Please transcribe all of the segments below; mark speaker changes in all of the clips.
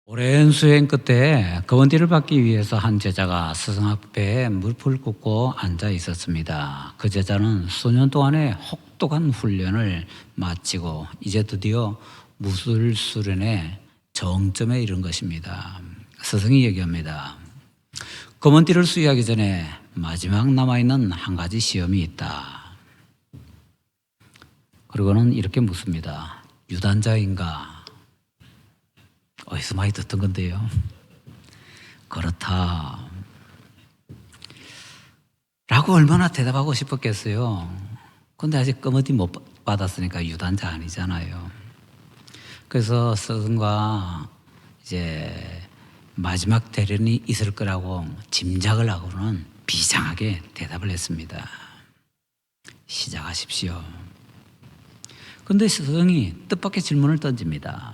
Speaker 1: 오랜 수행 끝에 검은띠를 받기 위해서 한 제자가 스승 앞에 무릎을 꿇고 앉아 있었습니다. 그 제자는 수년 동안의 혹독한 훈련을 마치고 이제 드디어 무술 수련의 정점에 이른 것입니다. 스승이 얘기합니다. 검은띠를 수여하기 전에 마지막 남아있는 한 가지 시험이 있다. 그리고는 이렇게 묻습니다. 유단자인가? 어디서 많이 듣던 건데요. 그렇다. 라고 얼마나 대답하고 싶었겠어요. 근데 아직 검은띠 못 받았으니까 유단자 아니잖아요. 그래서 스승과 이제 마지막 대련이 있을 거라고 짐작을 하고는 비장하게 대답을 했습니다. 시작하십시오. 근데 스승이 뜻밖의 질문을 던집니다.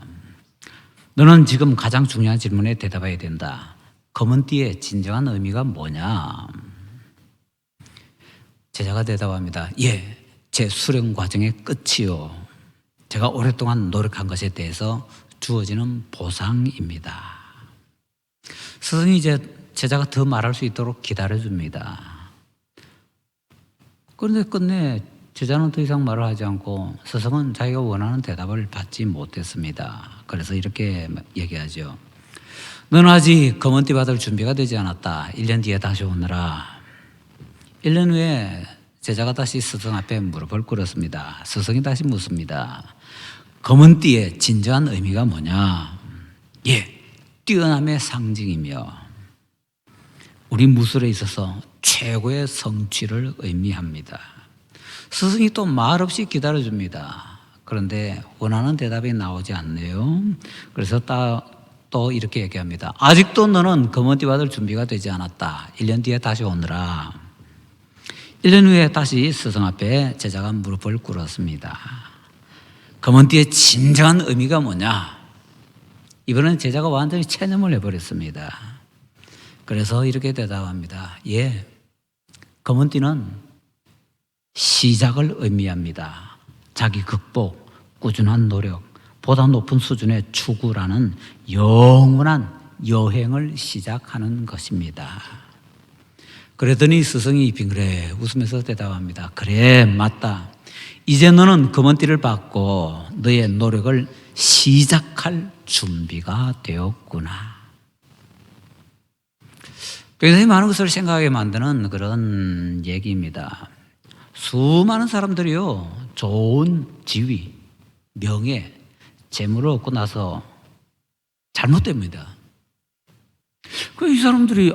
Speaker 1: 너는 지금 가장 중요한 질문에 대답해야 된다. 검은띠의 진정한 의미가 뭐냐? 제자가 대답합니다. 예, 제 수련 과정의 끝이요. 제가 오랫동안 노력한 것에 대해서 주어지는 보상입니다. 스승이 이제 제자가 더 말할 수 있도록 기다려줍니다. 그런데 끝내 제자는 더 이상 말을 하지 않고 스승은 자기가 원하는 대답을 받지 못했습니다. 그래서 이렇게 얘기하죠. 너는 아직 검은띠 받을 준비가 되지 않았다. 1년 뒤에 다시 오너라. 1년 후에 제자가 다시 스승 앞에 무릎을 꿇었습니다. 스승이 다시 묻습니다. 검은띠의 진정한 의미가 뭐냐? 예, 뛰어남의 상징이며 우리 무술에 있어서 최고의 성취를 의미합니다. 스승이 또 말없이 기다려줍니다. 그런데 원하는 대답이 나오지 않네요. 그래서 또 이렇게 얘기합니다. 아직도 너는 검은띠 받을 준비가 되지 않았다. 1년 뒤에 다시 오너라. 1년 후에 다시 스승 앞에 제자가 무릎을 꿇었습니다. 검은띠의 진정한 의미가 뭐냐? 이번엔 제자가 완전히 체념을 해버렸습니다. 그래서 이렇게 대답합니다. 예, 검은띠는 시작을 의미합니다. 자기 극복, 꾸준한 노력, 보다 높은 수준의 추구라는 영원한 여행을 시작하는 것입니다. 그러더니 스승이 빙그레 웃으면서 대답합니다. 그래, 맞다. 이제 너는 검은띠를 받고 너의 노력을 시작할 준비가 되었구나. 굉장히 많은 것을 생각하게 만드는 그런 얘기입니다. 수많은 사람들이요, 좋은 지위, 명예, 재물을 얻고 나서 잘못됩니다. 이 사람들이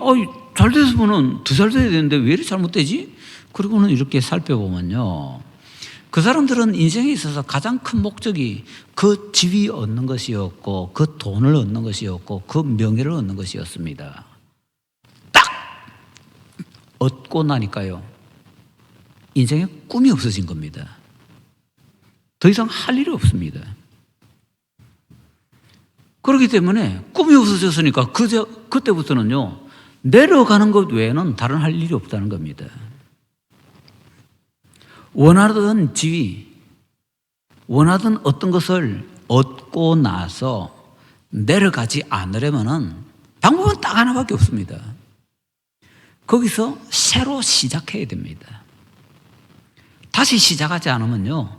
Speaker 1: 잘 됐으면 더 잘 돼야 되는데 왜 이렇게 잘못되지? 그리고는 이렇게 살펴보면요, 그 사람들은 인생에 있어서 가장 큰 목적이 그 지위 얻는 것이었고 그 돈을 얻는 것이었고 그 명예를 얻는 것이었습니다. 딱 얻고 나니까요, 인생에 꿈이 없어진 겁니다. 더 이상 할 일이 없습니다. 그렇기 때문에 꿈이 없어졌으니까 그때부터는요, 내려가는 것 외에는 다른 할 일이 없다는 겁니다. 원하던 지위, 원하던 어떤 것을 얻고 나서 내려가지 않으려면 방법은 딱 하나밖에 없습니다. 거기서 새로 시작해야 됩니다. 다시 시작하지 않으면요,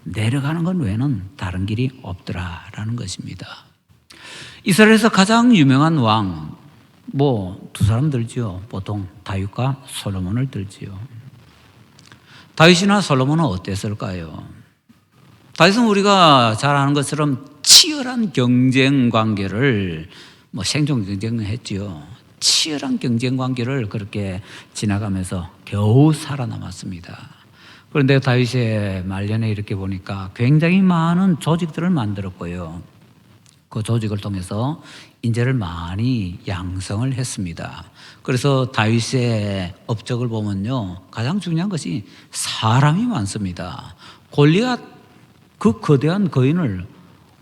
Speaker 1: 내려가는 것 외에는 다른 길이 없더라라는 것입니다. 이스라엘에서 가장 유명한 왕, 두 사람 들지요. 보통 다윗과 솔로몬을 들지요. 다윗이나 솔로몬은 어땠을까요? 다윗은 우리가 잘 아는 것처럼 치열한 경쟁 관계를 생존 경쟁을 했지요. 치열한 경쟁 관계를 그렇게 지나가면서 겨우 살아남았습니다. 그런데 다윗의 말년에 이렇게 보니까 굉장히 많은 조직들을 만들었고요. 그 조직을 통해서 인재를 많이 양성을 했습니다. 그래서 다윗의 업적을 보면요, 가장 중요한 것이 사람이 많습니다. 골리앗 그 거대한 거인을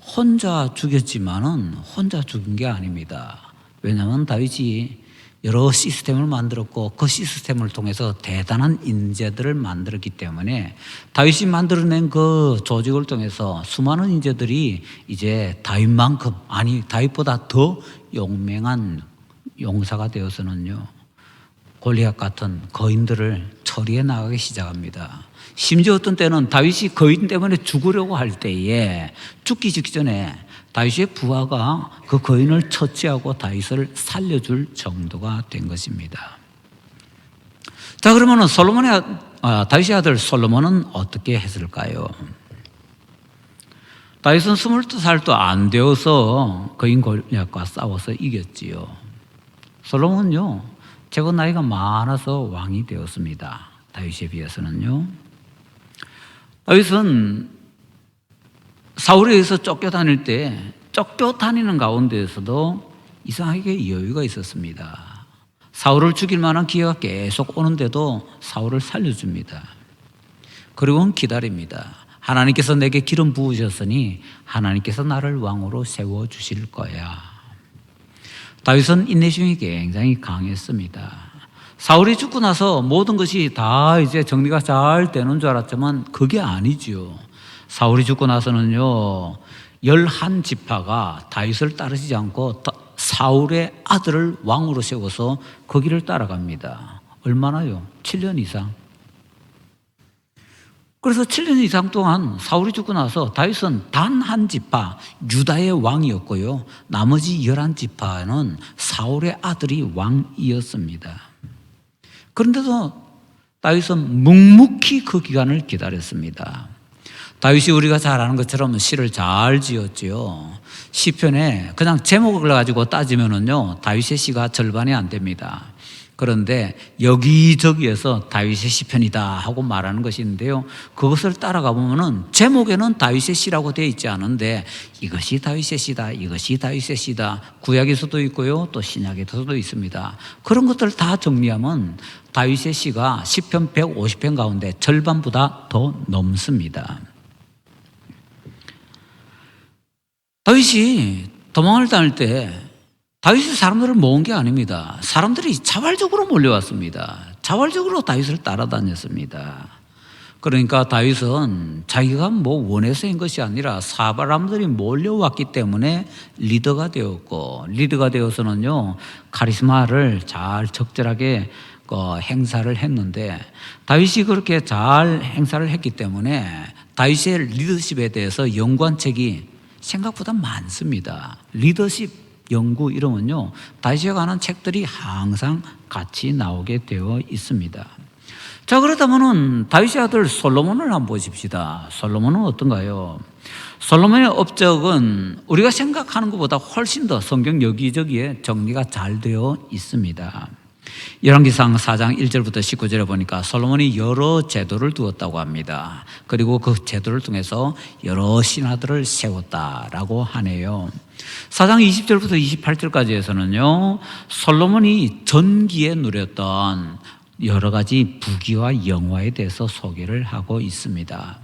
Speaker 1: 혼자 죽였지만은 혼자 죽인 게 아닙니다. 왜냐하면 다윗이 여러 시스템을 만들었고 그 시스템을 통해서 대단한 인재들을 만들었기 때문에 다윗이 만들어낸 그 조직을 통해서 수많은 인재들이 이제 다윗만큼, 아니 다윗보다 더 용맹한 용사가 되어서는요, 골리앗 같은 거인들을 처리해 나가기 시작합니다. 심지어 어떤 때는 다윗이 거인 때문에 죽으려고 할 때에 죽기 직전에 다윗의 부하가 그 거인을 처치하고 다윗을 살려줄 정도가 된 것입니다. 자, 그러면 다윗의 아들 솔로몬은 어떻게 했을까요? 다윗은 22살도 안 되어서 거인 골리앗과 싸워서 이겼지요. 솔로몬은요, 제법 나이가 많아서 왕이 되었습니다. 다윗에 비해서는요. 다윗은 사울에 의해서 쫓겨다닐 때 쫓겨다니는 가운데에서도 이상하게 여유가 있었습니다. 사울을 죽일 만한 기회가 계속 오는데도 사울을 살려줍니다. 그리고는 기다립니다. 하나님께서 내게 기름 부으셨으니 하나님께서 나를 왕으로 세워주실 거야. 다윗은 인내심이 굉장히 강했습니다. 사울이 죽고 나서 모든 것이 다 이제 정리가 잘 되는 줄 알았지만 그게 아니지요. 사울이 죽고 나서는요, 11지파가 다윗을 따르지 않고 사울의 아들을 왕으로 세워서 그 길을 따라갑니다. 얼마나요? 7년 이상. 그래서 7년 이상 동안 사울이 죽고 나서 다윗은 단 한 지파 유다의 왕이었고요, 나머지 11지파는 사울의 아들이 왕이었습니다. 그런데도 다윗은 묵묵히 그 기간을 기다렸습니다. 다윗이 우리가 잘 아는 것처럼 시를 잘 지었지요. 시편에 그냥 제목을 가지고 따지면은요, 다윗의 시가 절반이 안 됩니다. 그런데 여기저기에서 다윗의 시편이다 하고 말하는 것이 있는데요, 그것을 따라가 보면은 제목에는 다윗의 시라고 되어 있지 않은데 이것이 다윗의 시다, 이것이 다윗의 시다, 구약에서도 있고요, 또 신약에서도 있습니다. 그런 것들을 다 정리하면 다윗의 시가 시편 150편 가운데 절반보다 더 넘습니다. 다윗이 도망을 다닐 때 다윗이 사람들을 모은 게 아닙니다. 사람들이 자발적으로 몰려왔습니다. 자발적으로 다윗을 따라다녔습니다. 그러니까 다윗은 자기가 뭐 원해서인 것이 아니라 사람들이 몰려왔기 때문에 리더가 되었고, 리더가 되어서는요, 카리스마를 잘 적절하게 행사를 했는데, 다윗이 그렇게 잘 행사를 했기 때문에 다윗의 리더십에 대해서 연구한 책이 생각보다 많습니다. 리더십 연구 이러면요, 다윗에 관한 책들이 항상 같이 나오게 되어 있습니다. 자, 그렇다면은 다윗의 아들 솔로몬을 한번 보십시다. 솔로몬은 어떤가요? 솔로몬의 업적은 우리가 생각하는 것보다 훨씬 더 성경 여기저기에 정리가 잘 되어 있습니다. 열왕기상 4장 1절부터 19절에 보니까 솔로몬이 여러 제도를 두었다고 합니다. 그리고 그 제도를 통해서 여러 신하들을 세웠다라고 하네요. 4장 20절부터 28절까지에서는요, 솔로몬이 전기에 누렸던 여러 가지 부귀와 영화에 대해서 소개를 하고 있습니다.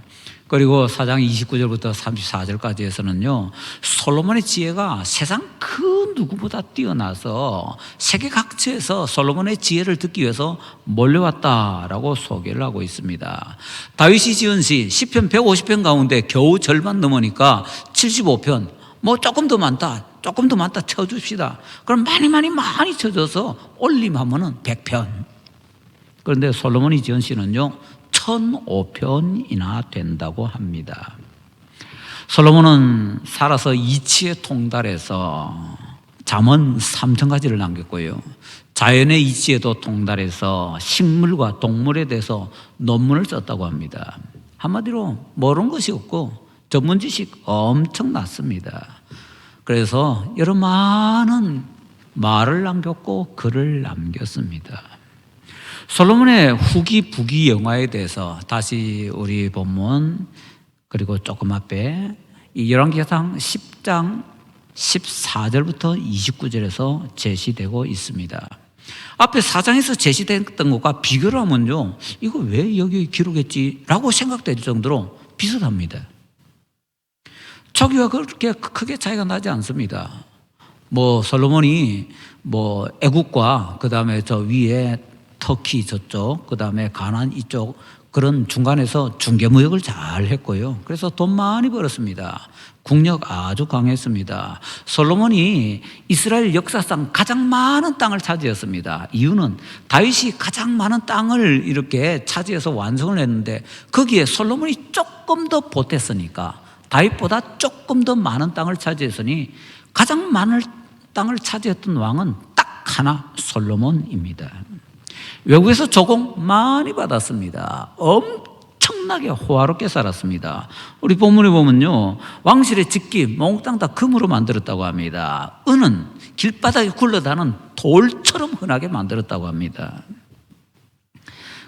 Speaker 1: 그리고 4장 29절부터 34절까지에서는요, 솔로몬의 지혜가 세상 그 누구보다 뛰어나서 세계 각처에서 솔로몬의 지혜를 듣기 위해서 몰려왔다라고 소개를 하고 있습니다. 다윗이 지은 시편 150편 가운데 겨우 절반 넘으니까 75편, 뭐 조금 더 많다 쳐줍시다. 그럼 많이 쳐줘서 올림하면은 100편. 그런데 솔로몬이 지은 시는요, 1005편이나 된다고 합니다. 솔로몬은 살아서 이치에 통달해서 잠언 3000가지를 남겼고요, 자연의 이치에도 통달해서 식물과 동물에 대해서 논문을 썼다고 합니다. 한마디로 모르는 것이 없고 전문 지식 엄청났습니다. 그래서 여러 많은 말을 남겼고 글을 남겼습니다. 솔로몬의 후기 부귀 영화에 대해서 다시 우리 본문 그리고 조금 앞에 이 열왕기상 10장 14절부터 29절에서 제시되고 있습니다. 앞에 4장에서 제시됐던 것과 비교를 하면요, 이거 왜 여기 기록했지? 라고 생각될 정도로 비슷합니다. 초기와 그렇게 크게 차이가 나지 않습니다. 뭐 솔로몬이 뭐 애국과 그다음에 저 위에 터키 저쪽 그다음에 가나안 이쪽 그런 중간에서 중개무역을 잘 했고요. 그래서 돈 많이 벌었습니다. 국력 아주 강했습니다. 솔로몬이 이스라엘 역사상 가장 많은 땅을 차지했습니다. 이유는 다윗이 가장 많은 땅을 이렇게 차지해서 완성을 했는데 거기에 솔로몬이 조금 더 보탰으니까 다윗보다 조금 더 많은 땅을 차지했으니 가장 많은 땅을 차지했던 왕은 딱 하나 솔로몬입니다. 외국에서 조공 많이 받았습니다. 엄청나게 호화롭게 살았습니다. 우리 본문에 보면요, 왕실의 직기 몽땅 다 금으로 만들었다고 합니다. 은은 길바닥에 굴러다니는 돌처럼 흔하게 만들었다고 합니다.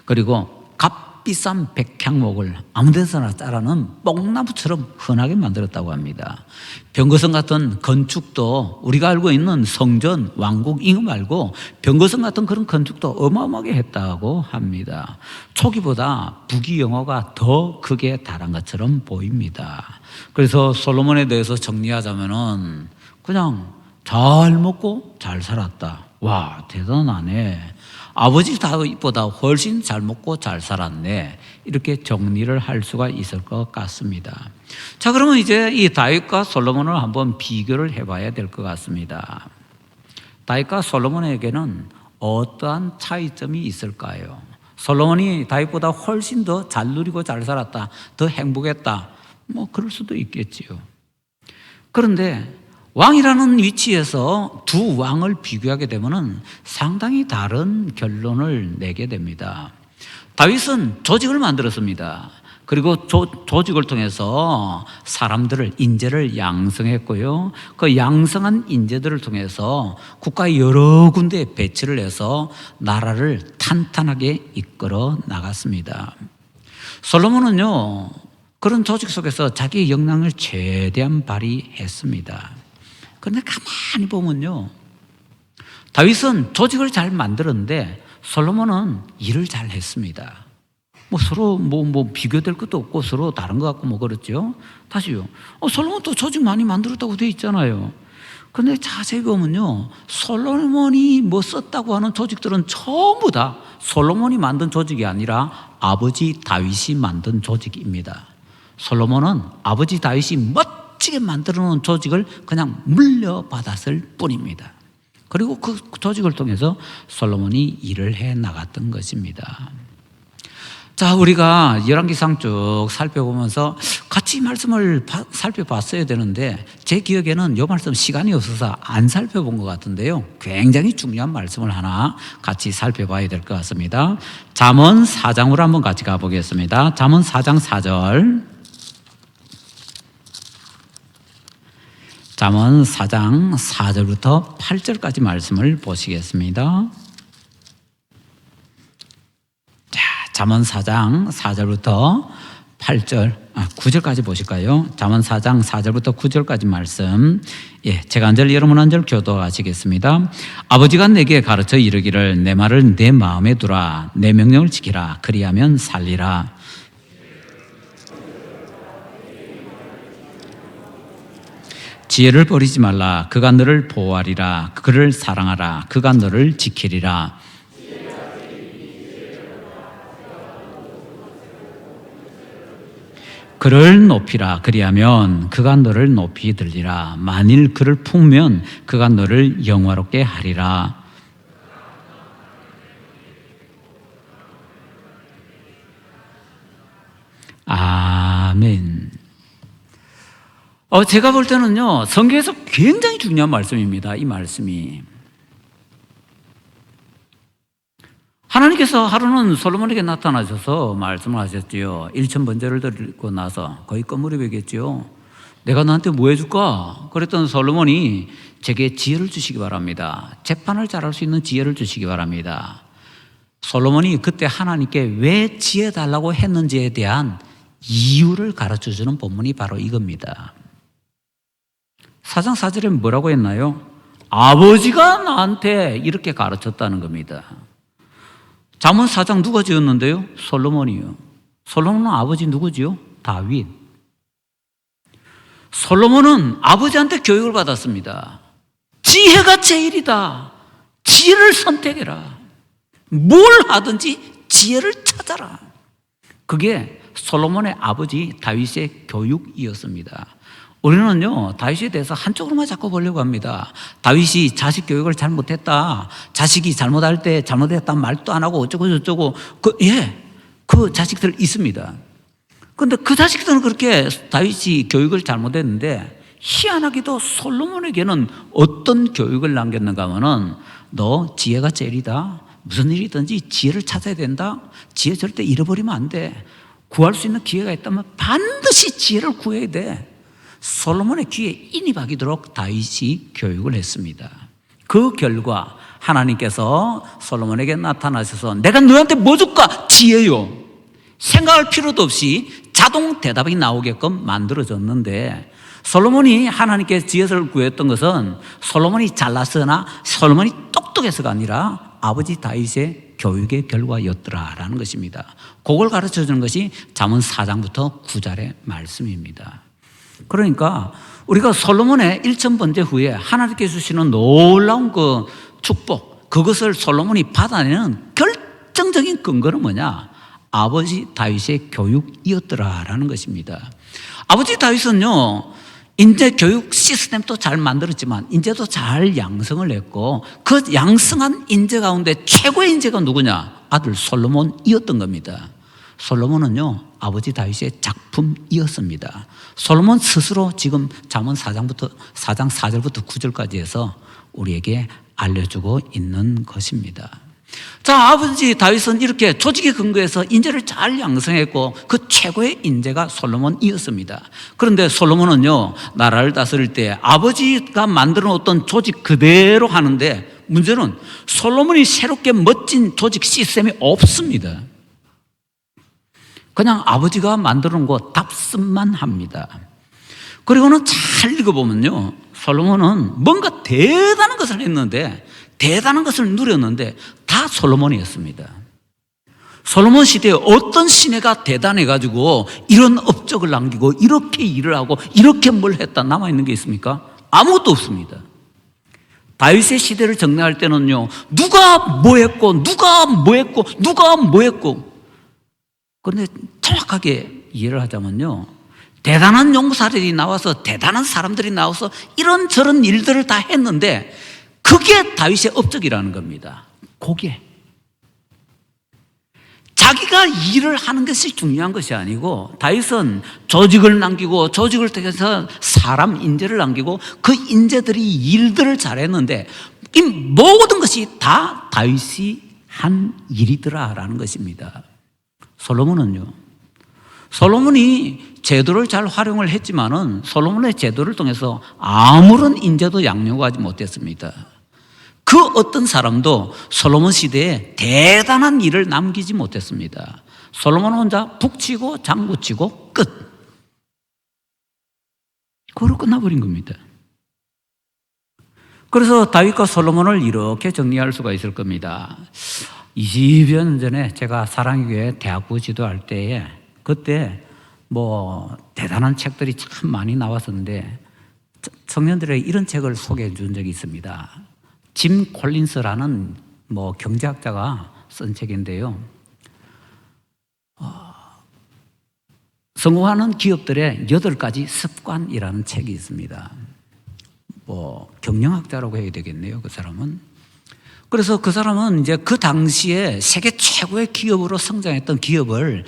Speaker 1: 그리고 값비싼 백향목을 아무 데서나 자라는 뽕나무처럼 흔하게 만들었다고 합니다. 병거성 같은 건축도 우리가 알고 있는 성전, 왕국 이거 말고 병거성 같은 그런 건축도 어마어마하게 했다고 합니다. 초기보다 부귀 영화가 더 크게 달한 것처럼 보입니다. 그래서 솔로몬에 대해서 정리하자면은 그냥 잘 먹고 잘 살았다. 와, 대단하네. 아버지 다윗보다 훨씬 잘 먹고 잘 살았네. 이렇게 정리를 할 수가 있을 것 같습니다. 자, 그러면 이제 이 다윗과 솔로몬을 한번 비교를 해봐야 될 것 같습니다. 다윗과 솔로몬에게는 어떠한 차이점이 있을까요? 솔로몬이 다윗보다 훨씬 더 잘 누리고 잘 살았다, 더 행복했다, 뭐 그럴 수도 있겠지요. 그런데 왕이라는 위치에서 두 왕을 비교하게 되면 상당히 다른 결론을 내게 됩니다. 다윗은 조직을 만들었습니다. 그리고 조직을 통해서 사람들을, 인재를 양성했고요. 그 양성한 인재들을 통해서 국가의 여러 군데에 배치를 해서 나라를 탄탄하게 이끌어 나갔습니다. 솔로몬은요, 그런 조직 속에서 자기의 역량을 최대한 발휘했습니다. 그런데 가만히 보면요, 다윗은 조직을 잘 만들었는데 솔로몬은 일을 잘 했습니다. 뭐 서로 비교될 것도 없고 서로 다른 것 같고 뭐 그렇죠. 다시요. 솔로몬도 조직 많이 만들었다고 돼 있잖아요. 그런데 자세히 보면요, 솔로몬이 뭐 썼다고 하는 조직들은 전부 다 솔로몬이 만든 조직이 아니라 아버지 다윗이 만든 조직입니다. 솔로몬은 아버지 다윗이 멋지게 만들어 놓은 조직을 그냥 물려받았을 뿐입니다. 그리고 그 조직을 통해서 솔로몬이 일을 해 나갔던 것입니다. 자, 우리가 열왕기상 쭉 살펴보면서 같이 말씀을 살펴봤어야 되는데 제 기억에는 이 말씀 시간이 없어서 안 살펴본 것 같은데요, 굉장히 중요한 말씀을 하나 같이 살펴봐야 될 것 같습니다. 잠언 4장으로 한번 같이 가보겠습니다. 잠언 4장 4절. 잠언 4장 4절부터 8절까지 말씀을 보시겠습니다. 자, 잠언 4장 4절부터 9절까지 보실까요? 잠언 4장 4절부터 9절까지 말씀. 예, 제가 한 절 여러분 한 절 교도하시겠습니다. 아버지가 내게 가르쳐 이르기를 내 말을 내 마음에 두라, 내 명령을 지키라, 그리하면 살리라. 지혜를 버리지 말라. 그가 너를 보호하리라. 그를 사랑하라. 그가 너를 지키리라. 그를 높이라. 그리하면 그가 너를 높이 들리라. 만일 그를 품으면 그가 너를 영화롭게 하리라. 아멘. 제가 볼 때는요, 성경에서 굉장히 중요한 말씀입니다. 이 말씀이. 하나님께서 하루는 솔로몬에게 나타나셔서 말씀을 하셨지요. 1,000번제를 드리고 나서 거의 끝무렵이겠지요. 내가 너한테 뭐 해줄까? 그랬던 솔로몬이 제게 지혜를 주시기 바랍니다. 재판을 잘할 수 있는 지혜를 주시기 바랍니다. 솔로몬이 그때 하나님께 왜 지혜 달라고 했는지에 대한 이유를 가르쳐주는 본문이 바로 이겁니다. 4장 4절에 뭐라고 했나요? 아버지가 나한테 이렇게 가르쳤다는 겁니다. 잠언 4장 누가 지었는데요? 솔로몬이요. 솔로몬은 아버지 누구지요? 다윗. 솔로몬은 아버지한테 교육을 받았습니다. 지혜가 제일이다. 지혜를 선택해라. 뭘 하든지 지혜를 찾아라. 그게 솔로몬의 아버지 다윗의 교육이었습니다. 우리는요, 다윗에 대해서 한쪽으로만 자꾸 보려고 합니다. 다윗이 자식 교육을 잘못했다, 자식이 잘못할 때 잘못했다는 말도 안 하고 어쩌고 저쩌고, 그 자식들 있습니다. 근데 그 자식들은 그렇게 다윗이 교육을 잘못했는데, 희한하게도 솔로몬에게는 어떤 교육을 남겼는가 하면은, 너 지혜가 제일이다. 무슨 일이 있든지 지혜를 찾아야 된다. 지혜 절대 잃어버리면 안 돼. 구할 수 있는 기회가 있다면 반드시 지혜를 구해야 돼. 솔로몬의 귀에 인이 박이도록 다윗이 교육을 했습니다. 그 결과 하나님께서 솔로몬에게 나타나셔서 내가 너한테 뭐 줄까? 지혜요. 생각할 필요도 없이 자동 대답이 나오게끔 만들어졌는데, 솔로몬이 하나님께 지혜를 구했던 것은 솔로몬이 잘났으나 솔로몬이 똑똑해서가 아니라 아버지 다윗의 교육의 결과였더라라는 것입니다. 그걸 가르쳐주는 것이 잠언 4장부터 9절의 말씀입니다. 그러니까 우리가 솔로몬의 1000번째 후에 하나님께 주시는 놀라운 그 축복, 그것을 솔로몬이 받아내는 결정적인 근거는 뭐냐? 아버지 다윗의 교육이었더라라는 것입니다. 아버지 다윗은요, 인재 교육 시스템도 잘 만들었지만 인재도 잘 양성을 했고, 그 양성한 인재 가운데 최고의 인재가 누구냐? 아들 솔로몬이었던 겁니다. 솔로몬은요, 아버지 다윗의 작품이었습니다. 솔로몬 스스로 지금 잠언 4장 4절부터 9절까지 해서 우리에게 알려주고 있는 것입니다. 자, 아버지 다윗은 이렇게 조직에 근거해서 인재를 잘 양성했고 그 최고의 인재가 솔로몬이었습니다. 그런데 솔로몬은요, 나라를 다스릴 때 아버지가 만들어 놓았던 조직 그대로 하는데, 문제는 솔로몬이 새롭게 멋진 조직 시스템이 없습니다. 그냥 아버지가 만들어 놓은 거 답습만 합니다. 그리고는 잘 읽어보면요, 솔로몬은 뭔가 대단한 것을 했는데, 대단한 것을 누렸는데 다 솔로몬이었습니다. 솔로몬 시대에 어떤 시내가 대단해가지고 이런 업적을 남기고 이렇게 일을 하고 이렇게 뭘 했다 남아있는 게 있습니까? 아무것도 없습니다. 다윗의 시대를 정리할 때는요, 누가 뭐 했고 누가 뭐 했고 누가 뭐 했고, 그런데 정확하게 이해를 하자면요, 대단한 용사들이 나와서 대단한 사람들이 나와서 이런저런 일들을 다 했는데 그게 다윗의 업적이라는 겁니다. 그게 자기가 일을 하는 것이 중요한 것이 아니고, 다윗은 조직을 남기고 조직을 통해서 사람 인재를 남기고 그 인재들이 일들을 잘했는데 이 모든 것이 다 다윗이 한 일이더라라는 것입니다. 솔로몬이 제도를 잘 활용을 했지만은 솔로몬의 제도를 통해서 아무런 인재도 양육하지 못했습니다. 그 어떤 사람도 솔로몬 시대에 대단한 일을 남기지 못했습니다. 솔로몬 혼자 북치고 장구치고 끝. 그걸로 끝나버린 겁니다. 그래서 다윗과 솔로몬을 이렇게 정리할 수가 있을 겁니다. 20여 년 전에 제가 사랑교회 대학부 지도할 때에, 그때 뭐 대단한 책들이 참 많이 나왔었는데 청년들에게 이런 책을 소개해 준 적이 있습니다. 짐 콜린스라는 뭐 경제학자가 쓴 책인데요, 성공하는 기업들의 8가지 습관이라는 책이 있습니다. 뭐 경영학자라고 해야 되겠네요, 그 사람은. 그래서 그 사람은 이제 그 당시에 세계 최고의 기업으로 성장했던 기업을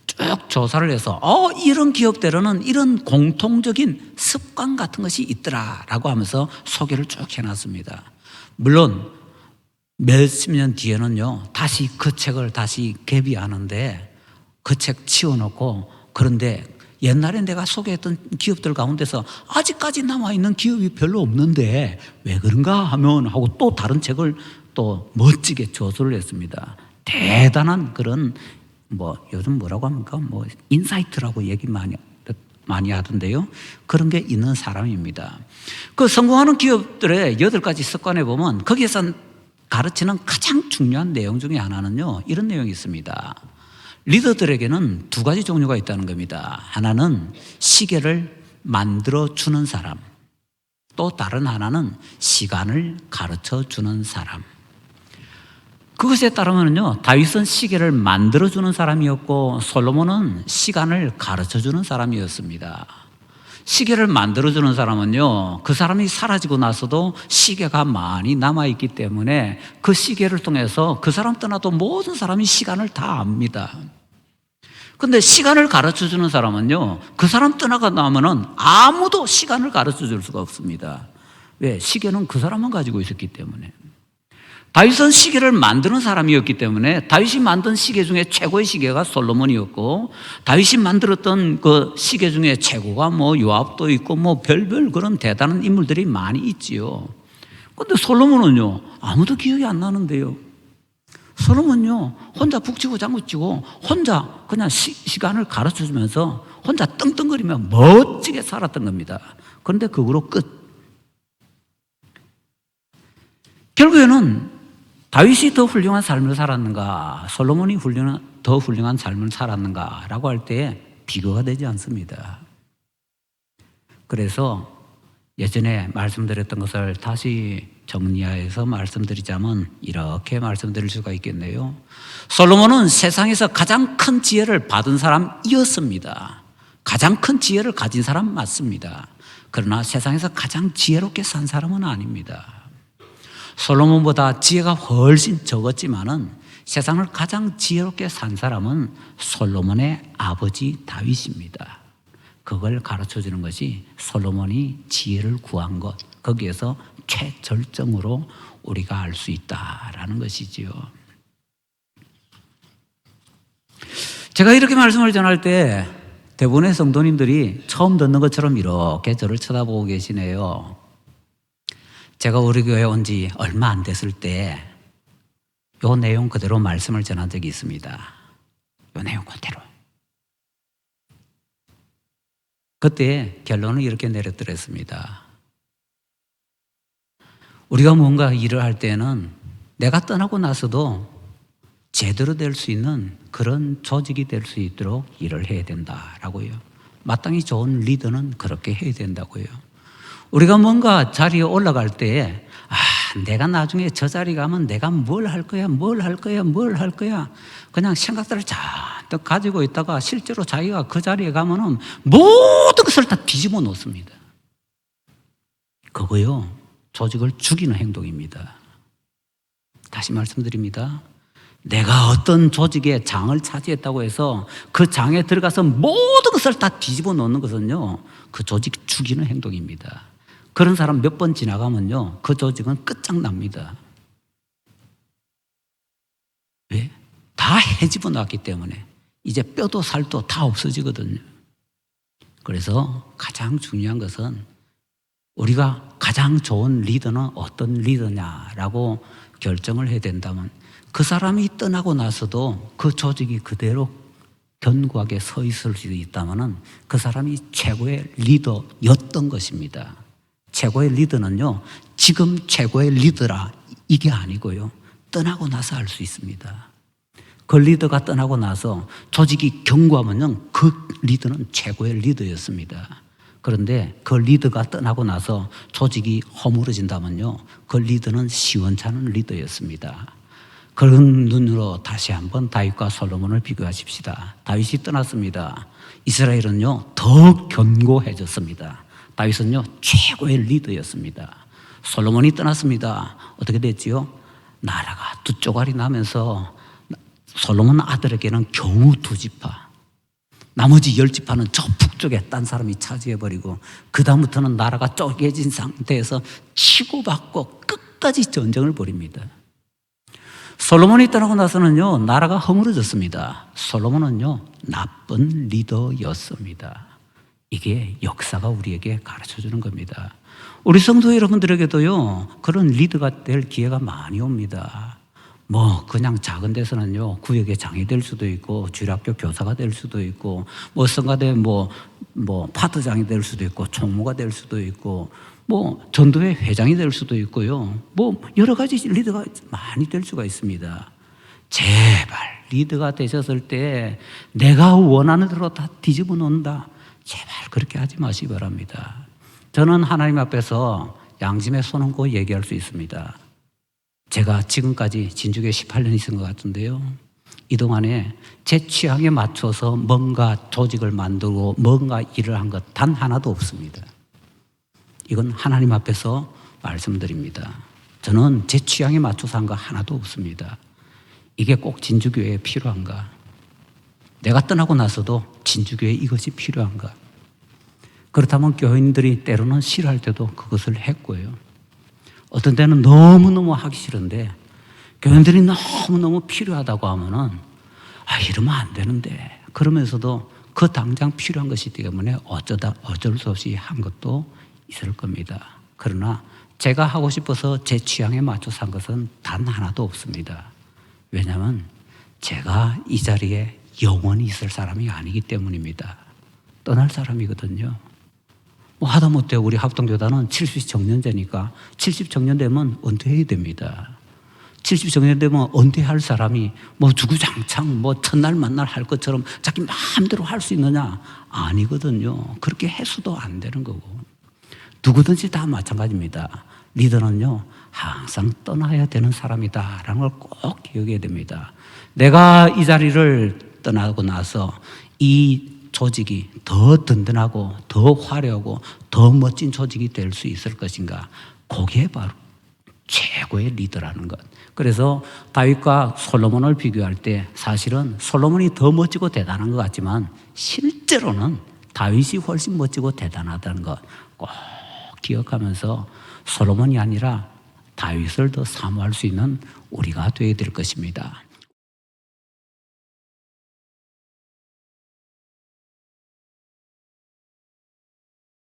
Speaker 1: 쭉 조사를 해서 이런 기업들은 이런 공통적인 습관 같은 것이 있더라라고 하면서 소개를 쭉 해놨습니다. 물론 몇십 년 뒤에는요, 다시 그 책을 다시 개비하는데 그 책 치워놓고, 그런데 옛날에 내가 소개했던 기업들 가운데서 아직까지 남아있는 기업이 별로 없는데 왜 그런가 하면 하고 또 다른 책을 또 멋지게 조사를 했습니다. 대단한 그런 뭐 요즘 뭐라고 합니까? 뭐 인사이트라고 얘기 많이 하던데요. 그런 게 있는 사람입니다. 그 성공하는 기업들의 8가지 습관에 보면 거기에서 가르치는 가장 중요한 내용 중에 하나는요, 이런 내용이 있습니다. 리더들에게는 2가지 종류가 있다는 겁니다. 하나는 시계를 만들어주는 사람, 또 다른 하나는 시간을 가르쳐 주는 사람. 그것에 따르면요, 다윗은 시계를 만들어주는 사람이었고 솔로몬은 시간을 가르쳐주는 사람이었습니다. 시계를 만들어주는 사람은요, 그 사람이 사라지고 나서도 시계가 많이 남아있기 때문에 그 시계를 통해서 그 사람 떠나도 모든 사람이 시간을 다 압니다. 근데 시간을 가르쳐주는 사람은요, 그 사람 떠나가 나면은 아무도 시간을 가르쳐줄 수가 없습니다. 왜? 시계는 그 사람만 가지고 있었기 때문에. 다윗은 시계를 만드는 사람이었기 때문에 다윗이 만든 시계 중에 최고의 시계가 솔로몬이었고, 다윗이 만들었던 그 시계 중에 최고가 뭐 요압도 있고 뭐 별별 그런 대단한 인물들이 많이 있지요. 그런데 솔로몬은요, 아무도 기억이 안 나는데요. 솔로몬은요, 혼자 북치고 장구치고 혼자 그냥 시간을 가르쳐 주면서 혼자 떵떵거리며 멋지게 살았던 겁니다. 그런데 그거로 끝. 결국에는 다윗이 더 훌륭한 삶을 살았는가, 솔로몬이 더 훌륭한 삶을 살았는가라고 할 때 비교가 되지 않습니다. 그래서 예전에 말씀드렸던 것을 다시 정리해서 말씀드리자면 이렇게 말씀드릴 수가 있겠네요. 솔로몬은 세상에서 가장 큰 지혜를 받은 사람이었습니다. 가장 큰 지혜를 가진 사람 맞습니다. 그러나 세상에서 가장 지혜롭게 산 사람은 아닙니다. 솔로몬보다 지혜가 훨씬 적었지만은 세상을 가장 지혜롭게 산 사람은 솔로몬의 아버지 다윗입니다. 그걸 가르쳐 주는 것이 솔로몬이 지혜를 구한 것, 거기에서 최절정으로 우리가 알 수 있다라는 것이지요. 제가 이렇게 말씀을 전할 때 대부분의 성도님들이 처음 듣는 것처럼 이렇게 저를 쳐다보고 계시네요. 제가 우리 교회 온 지 얼마 안 됐을 때 요 내용 그대로 말씀을 전한 적이 있습니다. 요 내용 그대로. 그때 결론을 이렇게 내려드렸습니다. 우리가 뭔가 일을 할 때는 내가 떠나고 나서도 제대로 될 수 있는 그런 조직이 될 수 있도록 일을 해야 된다라고요. 마땅히 좋은 리더는 그렇게 해야 된다고요. 우리가 뭔가 자리에 올라갈 때 내가 나중에 저 자리 가면 내가 뭘 할 거야 그냥 생각들을 잔뜩 가지고 있다가 실제로 자기가 그 자리에 가면은 모든 것을 다 뒤집어 놓습니다. 그거요, 조직을 죽이는 행동입니다. 다시 말씀드립니다. 내가 어떤 조직의 장을 차지했다고 해서 그 장에 들어가서 모든 것을 다 뒤집어 놓는 것은요, 그 조직 죽이는 행동입니다. 그런 사람 몇 번 지나가면요, 그 조직은 끝장납니다. 왜? 다 헤집어 놨기 때문에 이제 뼈도 살도 다 없어지거든요. 그래서 가장 중요한 것은 우리가 가장 좋은 리더는 어떤 리더냐라고 결정을 해야 된다면 그 사람이 떠나고 나서도 그 조직이 그대로 견고하게 서 있을 수 있다면 그 사람이 최고의 리더였던 것입니다. 최고의 리더는요, 지금 최고의 리더라 이게 아니고요, 떠나고 나서 알 수 있습니다. 그 리더가 떠나고 나서 조직이 견고하면요, 그 리더는 최고의 리더였습니다. 그런데 그 리더가 떠나고 나서 조직이 허물어진다면요, 그 리더는 시원찮은 리더였습니다. 그런 눈으로 다시 한번 다윗과 솔로몬을 비교하십시다. 다윗이 떠났습니다. 이스라엘은요, 더 견고해졌습니다. 다윗은요, 최고의 리더였습니다. 솔로몬이 떠났습니다. 어떻게 됐지요? 나라가 두 쪼가리 나면서 솔로몬 아들에게는 겨우 2지파, 나머지 10지파는 저 북쪽에 딴 사람이 차지해버리고 그 다음부터는 나라가 쪼개진 상태에서 치고받고 끝까지 전쟁을 벌입니다. 솔로몬이 떠나고 나서는요, 나라가 허물어졌습니다. 솔로몬은요, 나쁜 리더였습니다. 이게 역사가 우리에게 가르쳐주는 겁니다. 우리 성도 여러분들에게도요, 그런 리더가 될 기회가 많이 옵니다. 뭐 그냥 작은 데서는요, 구역의 장이 될 수도 있고 주일학교 교사가 될 수도 있고 뭐 성가대 뭐 파트장이 될 수도 있고 총무가 될 수도 있고 뭐 전도회 회장이 될 수도 있고요, 뭐 여러 가지 리더가 많이 될 수가 있습니다. 제발 리더가 되셨을 때 내가 원하는 대로 다 뒤집어 놓는다, 제발 그렇게 하지 마시기 바랍니다. 저는 하나님 앞에서 양심의 손 얹고 얘기할 수 있습니다. 제가 지금까지 진주교회 18년 있은 것 같은데요. 이 동안에 제 취향에 맞춰서 뭔가 조직을 만들고 뭔가 일을 한 것 단 하나도 없습니다. 이건 하나님 앞에서 말씀드립니다. 저는 제 취향에 맞춰서 한 거 하나도 없습니다. 이게 꼭 진주교회에 필요한가? 내가 떠나고 나서도 진주교회에 이것이 필요한가? 그렇다면 교인들이 때로는 싫어할 때도 그것을 했고요. 어떤 때는 너무너무 하기 싫은데 교인들이 너무너무 필요하다고 하면은 이러면 안 되는데 그러면서도 그 당장 필요한 것이기 때문에 어쩔 수 없이 한 것도 있을 겁니다. 그러나 제가 하고 싶어서 제 취향에 맞춰서 한 것은 단 하나도 없습니다. 왜냐하면 제가 이 자리에 영원히 있을 사람이 아니기 때문입니다. 떠날 사람이거든요. 하다못해 우리 합동교단은 70정년제니까 70정년 되면 은퇴해야 됩니다. 70정년 되면 은퇴할 사람이 주구장창 첫날 만날 할 것처럼 자기 마음대로 할 수 있느냐? 아니거든요. 그렇게 해서도 안 되는 거고. 누구든지 다 마찬가지입니다. 리더는요, 항상 떠나야 되는 사람이다라는 걸 꼭 기억해야 됩니다. 내가 이 자리를 떠나고 나서 이 조직이 더 든든하고 더 화려하고 더 멋진 조직이 될 수 있을 것인가? 그게 바로 최고의 리더라는 것. 그래서 다윗과 솔로몬을 비교할 때 사실은 솔로몬이 더 멋지고 대단한 것 같지만 실제로는 다윗이 훨씬 멋지고 대단하다는 것 꼭 기억하면서 솔로몬이 아니라 다윗을 더 사모할 수 있는 우리가 되어야 될 것입니다.